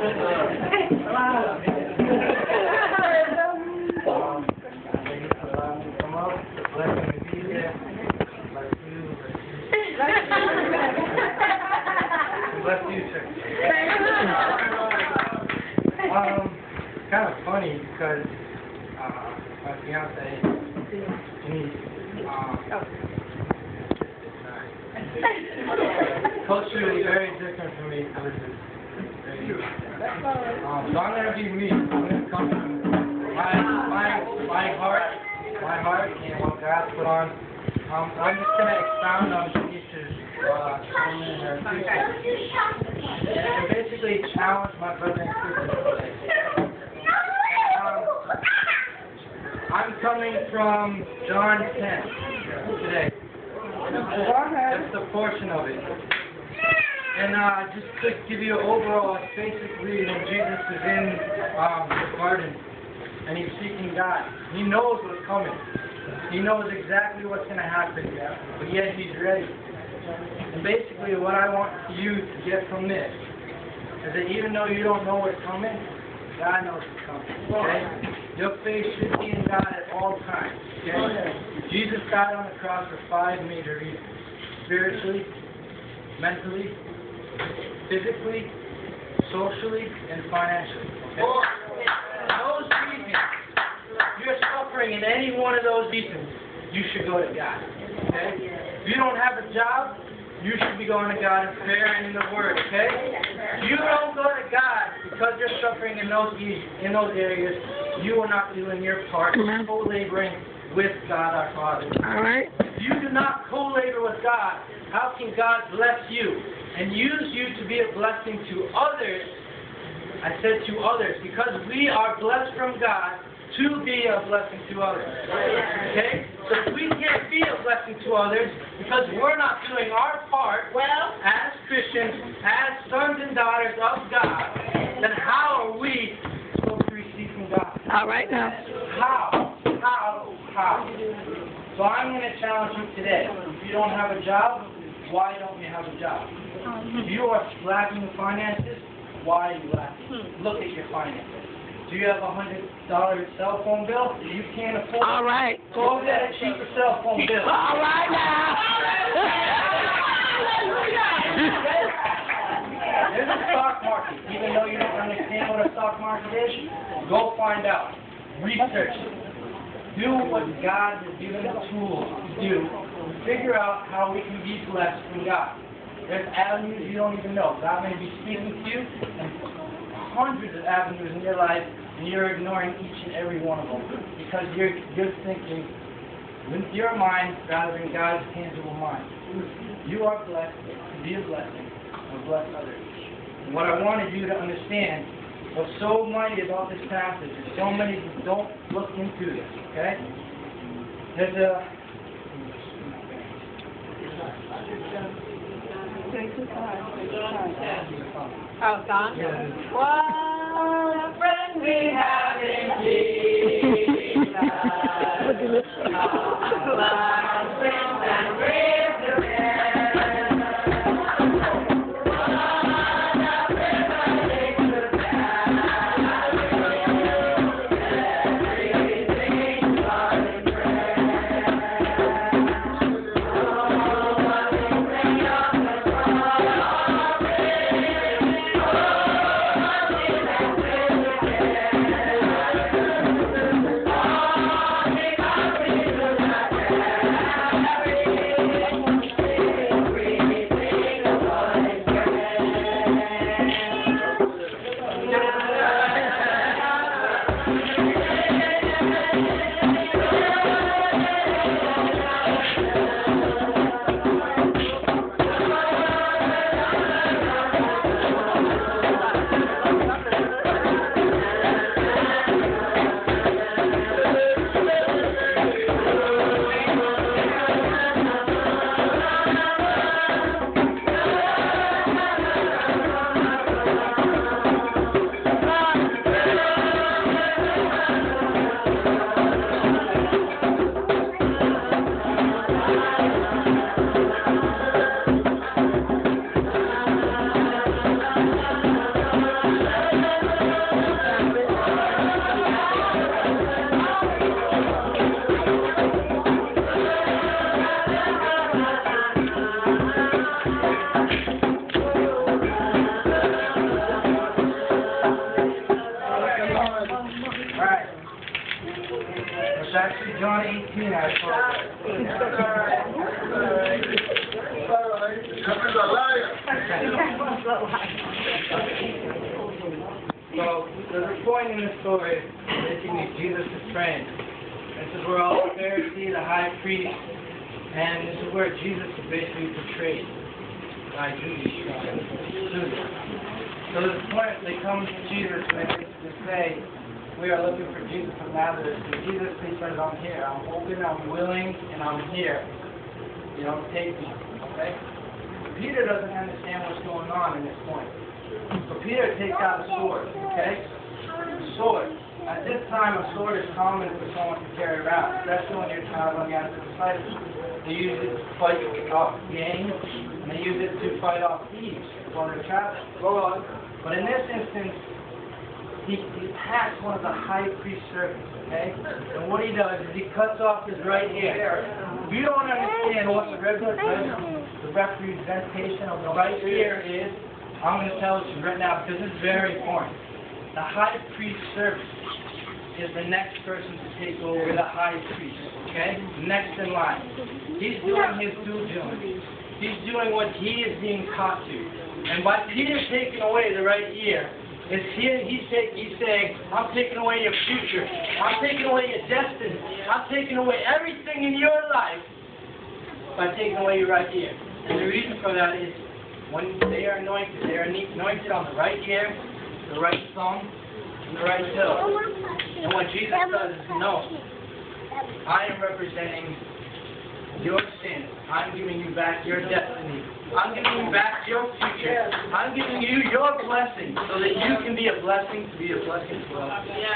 Come up. Blessing to be here. Bless you. Bless you, sir. Kind of funny because my fiance, Denise, culturally very different from me. So I'm gonna be me. I'm gonna come from my heart and what God put on. I'm just gonna expound on Denise's sermon and her teaching, and basically challenge my brothers and sisters today. I'm coming from John 10 today. That's the portion of it. And just to give you an overall basic read, when Jesus is in the garden and he's seeking God, he knows what's coming. He knows exactly what's going to happen, but yet he's ready. And basically what I want you to get from this is that even though you don't know what's coming, God knows what's coming. Okay? Your faith should be in God at all times. Okay? Jesus died on the cross for 5 major reasons: spiritually, mentally, physically, socially, and financially. Okay? Those reasons, if you're suffering in any one of those reasons, you should go to God. Okay? If you don't have a job, you should be going to God in prayer and in the Word. Okay? If you don't go to God because you're suffering in those areas, you are not doing your part, co-laboring with God our Father. All right. If you do not co-labor with God, how can God bless you and use you to be a blessing to others? I said to others, because we are blessed from God to be a blessing to others. Okay? So if we can't be a blessing to others because we're not doing our part as Christians, as sons and daughters of God, then how are we supposed to receive from God? All right now. How? So I'm going to challenge you today. If you don't have a job, why don't you have a job? If you are lacking in finances, why are you lacking? Look at your finances. Do you have a $100 cell phone bill that you can't afford? All right. Go get a cheaper cell phone bill. All right now. There's a stock market. Even though you don't understand what a stock market is, go find out. Research it. Do what God has given the tools to do. Figure out how we can be blessed from God. There's avenues you don't even know. God may be speaking to you, and hundreds of avenues in your life, and you're ignoring each and every one of them because you're thinking with your mind rather than God's tangible mind. You are blessed to be a blessing and bless others. And what I wanted you to understand, what's so mighty about this passage is so many who don't look into this. Okay? There's a Oh, gone? What a friend we have in Jesus. Our sins and grace to bear. John 18, I apologize. So, there's a point in the story basically Jesus is praying. This is where all the Pharisees, the high priest, and this is where Jesus is basically portrayed by Judas. So there's a point they come to Jesus and they say, we are looking for Jesus of Nazareth. And Jesus, he says, I'm here. I'm open, I'm willing, and I'm here. You know, take me. Okay? Peter doesn't understand what's going on in this point. So Peter takes out a sword. Okay? A sword. At this time, a sword is common for someone to carry around, especially when you're traveling against the disciples. They use it to fight off gangs, and they use it to fight off thieves while they're traveling. But in this instance, he attacks one of the high priest servants, okay? And what he does is he cuts off his right ear. If you don't understand what the representation of the right ear is, I'm going to tell you right now because it's very important. The high priest servant is the next person to take over the high priest, okay? Next in line. He's doing his due diligence. He's doing what he is being taught to. And by Peter taking away the right ear, he's saying, I'm taking away your future. I'm taking away your destiny. I'm taking away everything in your life by taking away your right ear. And the reason for that is when they are anointed on the right ear, the right thumb, and the right toe. And what Jesus does is, no, I am representing your sin. I'm giving you back your destiny. I'm giving you back your future. I'm giving you your blessing so that you can be a blessing to others. Yeah.